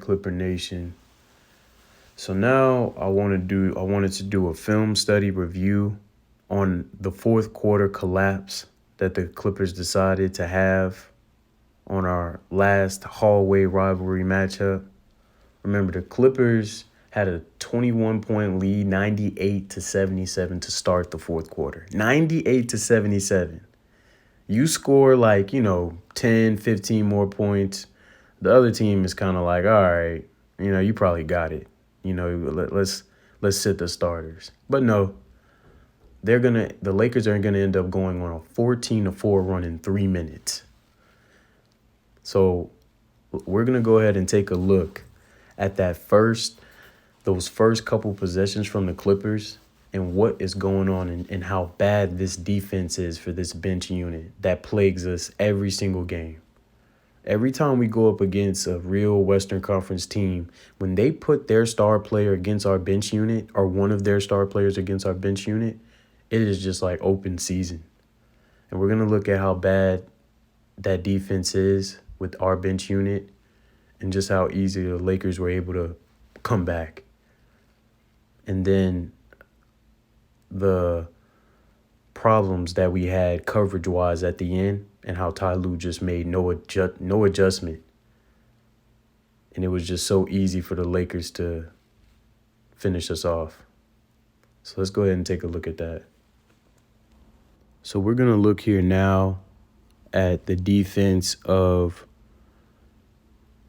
Clipper Nation. So now I wanted to do a film study review on the fourth quarter collapse that the Clippers decided to have on our last hallway rivalry matchup. Remember, the Clippers had a 21-point lead, 98-77 to start the fourth quarter. 98-77. You score 10, 15 more points. The other team is kind of like, all right, you probably got it. Let's sit the starters. But no, the Lakers are gonna end up going on a 14-4 run in 3 minutes. So we're gonna go ahead and take a look at those first couple possessions from the Clippers and what is going on and how bad this defense is for this bench unit that plagues us every single game. Every time we go up against a real Western Conference team, when they put their star player against our bench unit or one of their star players against our bench unit, it is just like open season. And we're going to look at how bad that defense is with our bench unit and just how easy the Lakers were able to come back. And then the problems that we had coverage-wise at the end and how Ty Lue just made no adjustment. And it was just so easy for the Lakers to finish us off. So let's go ahead and take a look at that. So we're going to look here now at the defense of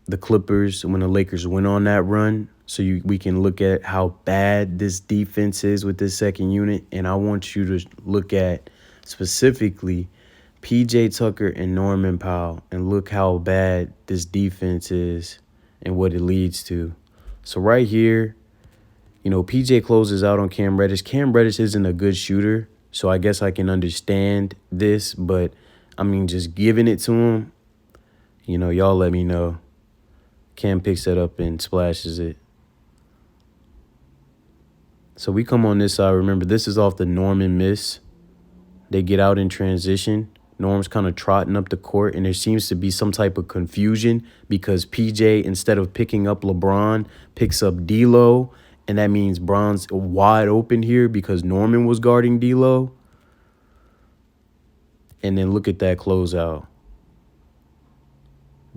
the Clippers when the Lakers went on that run. So we can look at how bad this defense is with this second unit. And I want you to look at specifically P.J. Tucker and Norman Powell and look how bad this defense is and what it leads to. So right here, P.J. closes out on Cam Reddish. Cam Reddish isn't a good shooter, so I guess I can understand this. But, just giving it to him, y'all let me know. Cam picks that up and splashes it. So we come on this side. Remember, this is off the Norman miss. They get out in transition. Norm's kind of trotting up the court, and there seems to be some type of confusion because PJ, instead of picking up LeBron, picks up D'Lo, and that means Bron's wide open here because Norman was guarding D'Lo. And then look at that closeout.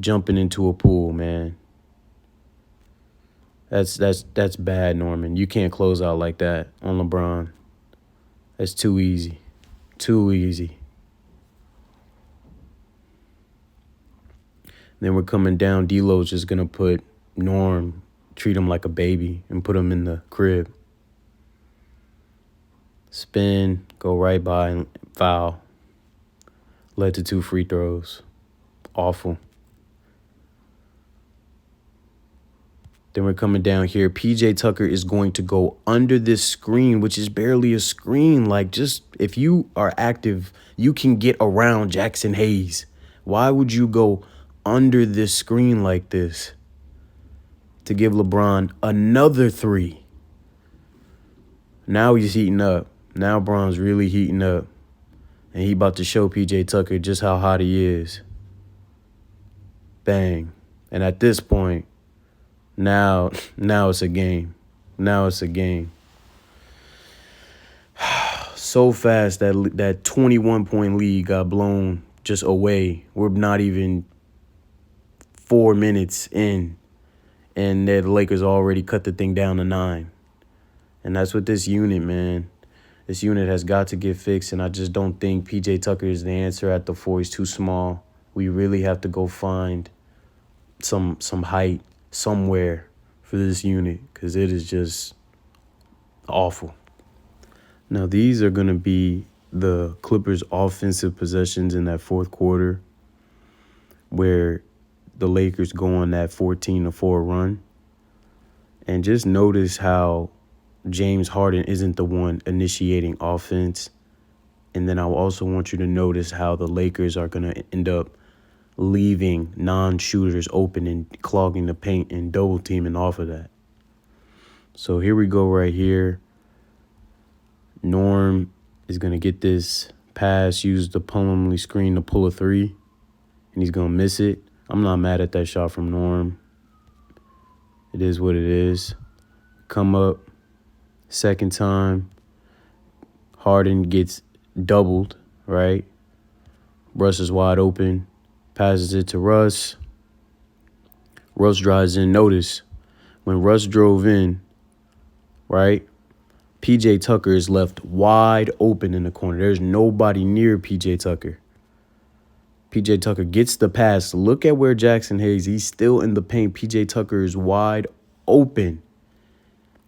Jumping into a pool, man. That's bad, Norman. You can't close out like that on LeBron. That's too easy. Too easy. Then we're coming down. D'Lo's just going to put Norm, treat him like a baby, and put him in the crib. Spin, go right by, and foul. Led to 2 free throws. Awful. Then we're coming down here. P.J. Tucker is going to go under this screen, which is barely a screen. Just if you are active, you can get around Jackson Hayes. Why would you go under this screen like this to give LeBron another 3? Now he's heating up. Now Bron's really heating up. And he about to show P.J. Tucker just how hot he is. Bang. And at this point, now it's a game. Now it's a game. So fast that 21-point lead got blown just away. We're not even 4 minutes in, and the Lakers already cut the thing down to 9. And that's what this unit, man. This unit has got to get fixed, and I just don't think P.J. Tucker is the answer at the 4. He's too small. We really have to go find some height somewhere for this unit because it is just awful. Now, these are going to be the Clippers' offensive possessions in that fourth quarter where the Lakers go on that 14-4 run. And just notice how James Harden isn't the one initiating offense. And then I also want you to notice how the Lakers are going to end up leaving non-shooters open and clogging the paint and double teaming off of that. So here we go right here. Norm is going to get this pass, use the Plumlee screen to pull a 3, and he's going to miss it. I'm not mad at that shot from Norm. It is what it is. Come up. Second time. Harden gets doubled, right? Russ is wide open. Passes it to Russ. Russ drives in. Notice, when Russ drove in, right, PJ Tucker is left wide open in the corner. There's nobody near PJ Tucker. PJ Tucker gets the pass. Look at where Jackson Hayes, he's still in the paint. PJ Tucker is wide open.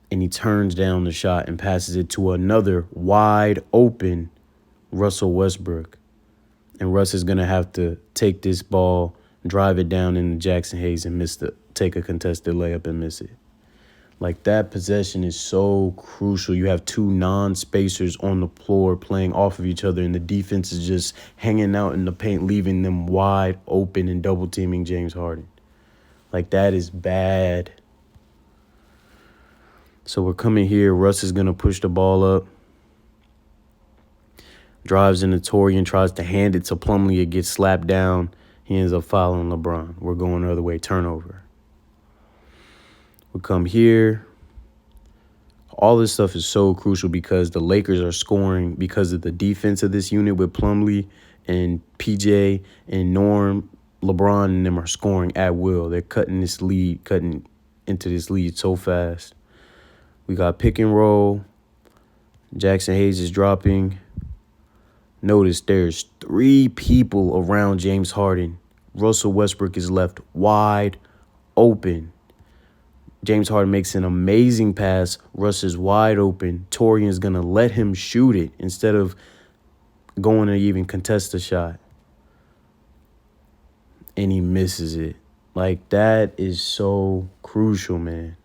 And he turns down the shot and passes it to another wide open Russell Westbrook. And Russ is going to have to take this ball, drive it down into Jackson Hayes and take a contested layup and miss it. Like, that possession is so crucial. You have two non-spacers on the floor playing off of each other, and the defense is just hanging out in the paint, leaving them wide open and double-teaming James Harden. Like, that is bad. So we're coming here. Russ is going to push the ball up. Drives into Torian, tries to hand it to Plumlee. It gets slapped down. He ends up fouling LeBron. We're going the other way. Turnover. We come here. All this stuff is so crucial because the Lakers are scoring because of the defense of this unit with Plumlee and PJ and Norm. LeBron and them are scoring at will. They're cutting into this lead so fast. We got pick and roll. Jackson Hayes is dropping. Notice there's 3 people around James Harden. Russell Westbrook is left wide open. James Harden makes an amazing pass. Russ is wide open. Torian's going to let him shoot it instead of going to even contest the shot. And he misses it. Like, that is so crucial, man.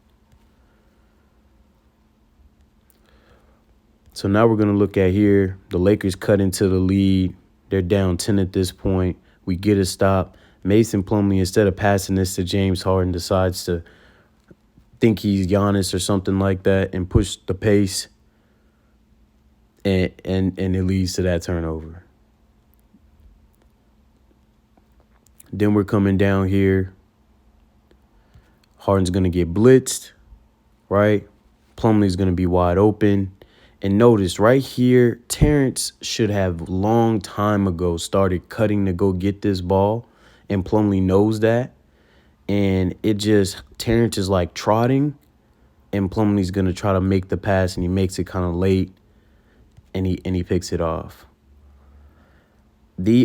So now we're going to look at here. The Lakers cut into the lead. They're down 10 at this point. We get a stop. Mason Plumlee, instead of passing this to James Harden, decides to think he's Giannis or something like that and push the pace. And it leads to that turnover. Then we're coming down here. Harden's going to get blitzed, right? Plumlee's going to be wide open. And notice right here, Terrence should have long time ago started cutting to go get this ball. And Plumlee knows that. And Terrence is like trotting. And Plumlee's going to try to make the pass. And he makes it kind of late. And he picks it off.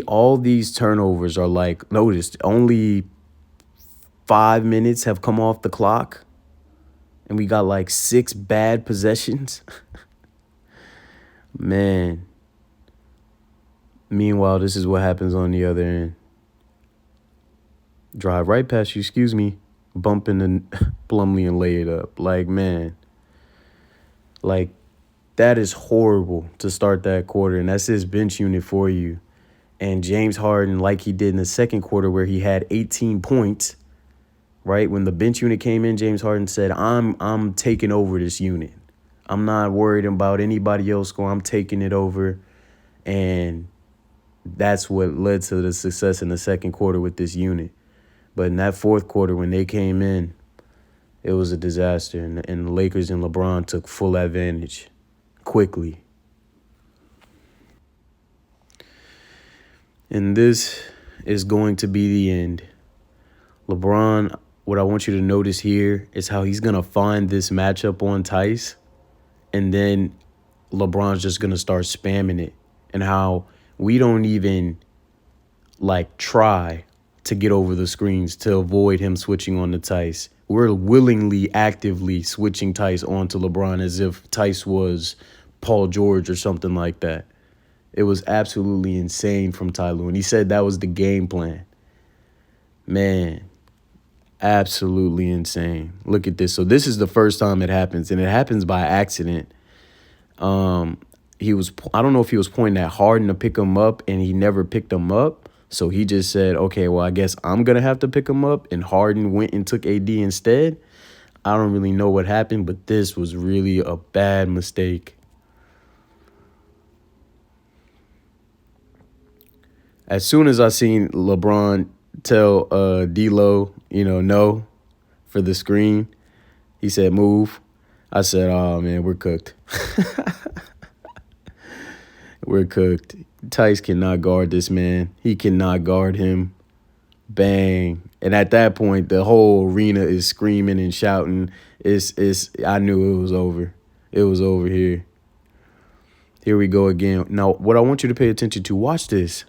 All these turnovers are like, notice, only 5 minutes have come off the clock. And we got like 6 bad possessions. Man. Meanwhile, this is what happens on the other end. Drive right past you, excuse me. Bump into Plumlee and lay it up. Like, man. Like, that is horrible to start that quarter. And that's his bench unit for you. And James Harden, like he did in the second quarter where he had 18 points, right? When the bench unit came in, James Harden said, I'm taking over this unit. I'm not worried about anybody else scoring. I'm taking it over. And that's what led to the success in the second quarter with this unit. But in that fourth quarter, when they came in, it was a disaster. And the Lakers and LeBron took full advantage quickly. And this is going to be the end. LeBron, what I want you to notice here is how he's going to find this matchup on Tice. And then LeBron's just going to start spamming it. And how we don't even, like, try to get over the screens to avoid him switching on to Tice. We're willingly, actively switching Tice onto LeBron as if Tice was Paul George or something like that. It was absolutely insane from Ty Lue. And he said that was the game plan. Man, absolutely insane. Look at this. So this is the first time it happens, and it happens by accident. I don't know if he was pointing at Harden to pick him up, and he never picked him up. So he just said, okay, well, I guess I'm going to have to pick him up. And Harden went and took AD instead. I don't really know what happened, but this was really a bad mistake. As soon as I seen LeBron tell D'Lo, no, for the screen, He said, move. I said, oh, man, we're cooked. We're cooked. Tice cannot guard this man. He cannot guard him. Bang. And at that point, the whole arena is screaming and shouting. I knew it was over. It was over here. Here we go again. Now, what I want you to pay attention to, watch this.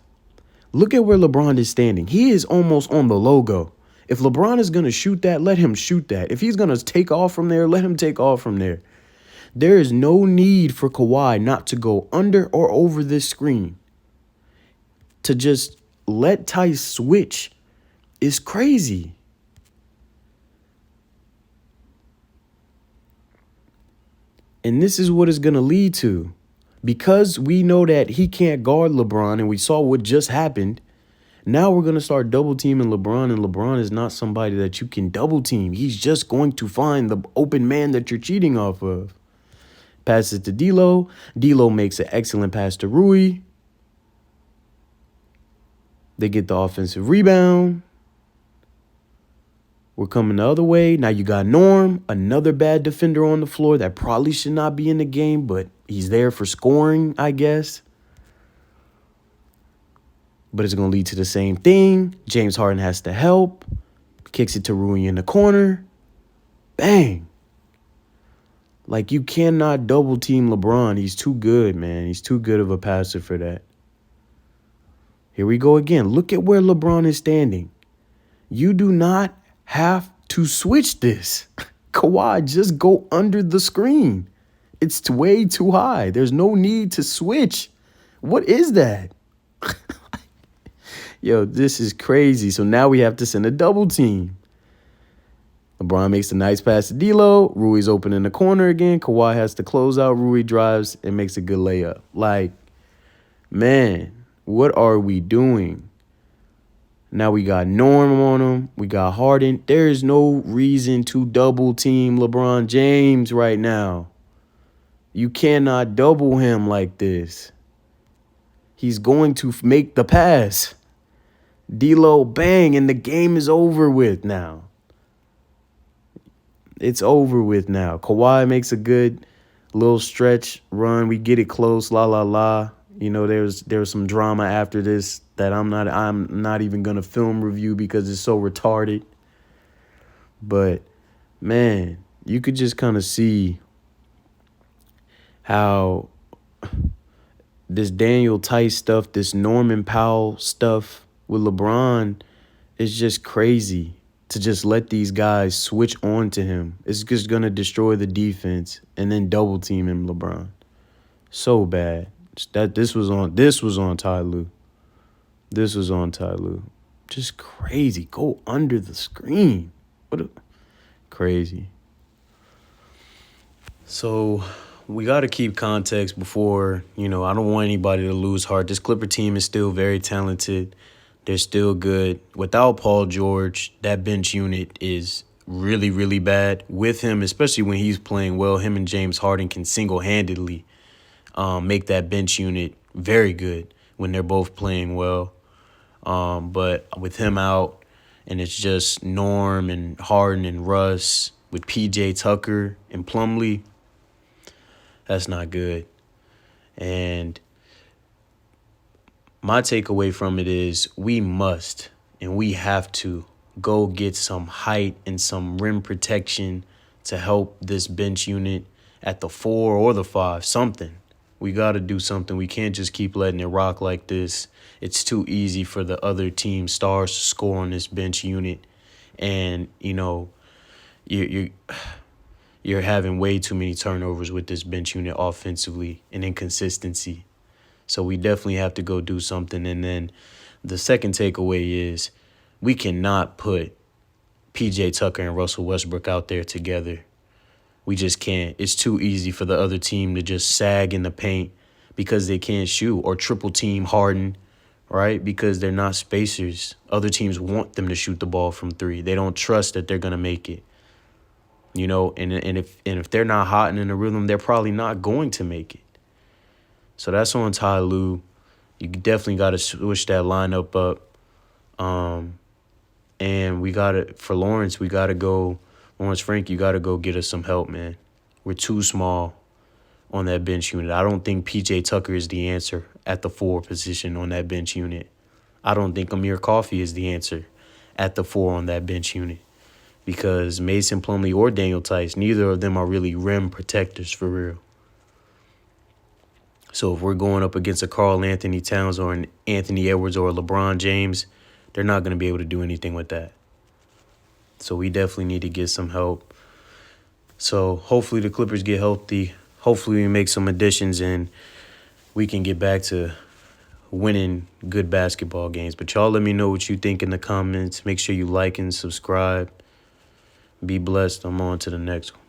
Look at where LeBron is standing. He is almost on the logo. If LeBron is going to shoot that, let him shoot that. If he's going to take off from there, let him take off from there. There is no need for Kawhi not to go under or over this screen. To just let Tice switch is crazy. And this is what it's going to lead to. Because we know that he can't guard LeBron and we saw what just happened, now we're going to start double teaming LeBron, and LeBron is not somebody that you can double team. He's just going to find the open man that you're cheating off of. Pass it to D'Lo. D'Lo makes an excellent pass to Rui. They get the offensive rebound. We're coming the other way. Now you got Norm, another bad defender on the floor that probably should not be in the game, but he's there for scoring, I guess. But it's going to lead to the same thing. James Harden has to help. Kicks it to Rui in the corner. Bang. Like, you cannot double team LeBron. He's too good, man. He's too good of a passer for that. Here we go again. Look at where LeBron is standing. You do not have to switch this. Kawhi, just go under the screen. It's way too high. There's no need to switch. What is that? Yo, this is crazy. So now we have to send a double team. LeBron makes a nice pass to D'Lo. Rui's open in the corner again. Kawhi has to close out. Rui drives and makes a good layup. Like, man, what are we doing? Now we got Norm on him. We got Harden. There is no reason to double team LeBron James right now. You cannot double him like this. He's going to make the pass. D'Lo, bang, and the game is over with now. It's over with now. Kawhi makes a good little stretch run. We get it close, la la la. You know, there was some drama after this that I'm not even gonna film review because it's so retarded. But man, you could just kind of see how this Daniel Tice stuff, this Norman Powell stuff with LeBron is just crazy. To just let these guys switch on to him. It's just going to destroy the defense and then double team him, LeBron. So bad. This was on Ty Lue. This was on Ty Lue. Just crazy. Go under the screen. Crazy. So we got to keep context before, I don't want anybody to lose heart. This Clipper team is still very talented. They're still good. Without Paul George, that bench unit is really, really bad. With him, especially when he's playing well, him and James Harden can single-handedly make that bench unit very good when they're both playing well. But with him out, and it's just Norm and Harden and Russ with P.J. Tucker and Plumlee, that's not good. And my takeaway from it is we must and we have to go get some height and some rim protection to help this bench unit at the 4 or the 5, something. We got to do something. We can't just keep letting it rock like this. It's too easy for the other team stars to score on this bench unit. And, you're having way too many turnovers with this bench unit offensively and inconsistency. So we definitely have to go do something. And then the second takeaway is we cannot put P.J. Tucker and Russell Westbrook out there together. We just can't. It's too easy for the other team to just sag in the paint because they can't shoot, or triple team Harden, right? Because they're not spacers. Other teams want them to shoot the ball from 3. They don't trust that they're going to make it. And if they're not hot and in a rhythm, they're probably not going to make it. So that's on Ty Lue. You definitely got to switch that lineup up. And for Lawrence, we got to go Lawrence Frank, you got to go get us some help, man. We're too small on that bench unit. I don't think P.J. Tucker is the answer at the 4 position on that bench unit. I don't think Amir Coffey is the answer at the 4 on that bench unit, because Mason Plumlee or Daniel Tice, neither of them are really rim protectors for real. So if we're going up against a Karl Anthony Towns or an Anthony Edwards or a LeBron James, they're not going to be able to do anything with that. So we definitely need to get some help. So hopefully the Clippers get healthy. Hopefully we make some additions and we can get back to winning good basketball games. But y'all let me know what you think in the comments. Make sure you like and subscribe. Be blessed. I'm on to the next one.